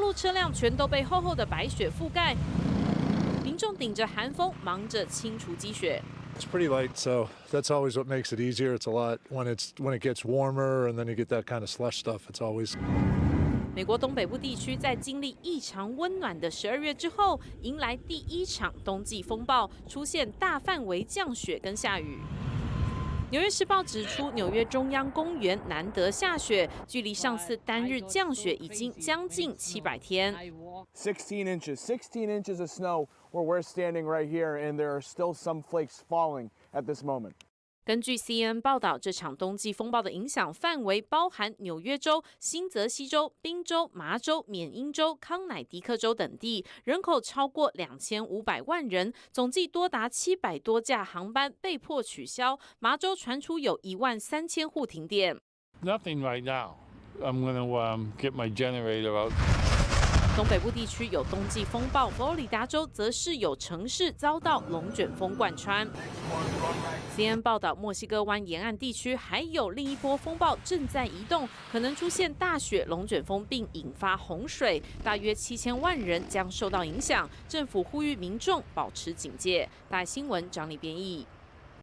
路车辆全都被厚厚的白雪覆盖，民众顶着寒风忙着清除积雪。 It's pretty light, so that's always what makes it easier. It's a lot when it gets warmer, and then you get that kind of slush stuff. It's always. 美国东北部地区在经历异常温暖的12月之后，迎来第一场冬季风暴，出现大范围降雪跟下雨。纽约时报指出，纽约中央公园难得下雪，距离上次单日降雪已经将近700天。 16 inches of snow where we're standing right here, and there are still some flakes falling at this moment. 根据 CNN 报道，这场冬季风暴的影响范围包含纽约州、新泽西州、宾州、麻州、缅因州、康乃狄克州等地，人口超过2500万人，总计多达700多架航班被迫取消。麻州传出有13000户停电。 Nothing right now. I'm going to get my generator out. 东北部地区有冬季风暴，佛罗里达州则是有城市遭到龙卷风贯穿。CNN 报道，墨西哥湾沿岸地区还有另一波风暴正在移动，可能出现大雪、龙卷风，并引发洪水，大约7000万人将受到影响。政府呼吁民众保持警戒。大新闻张力编译。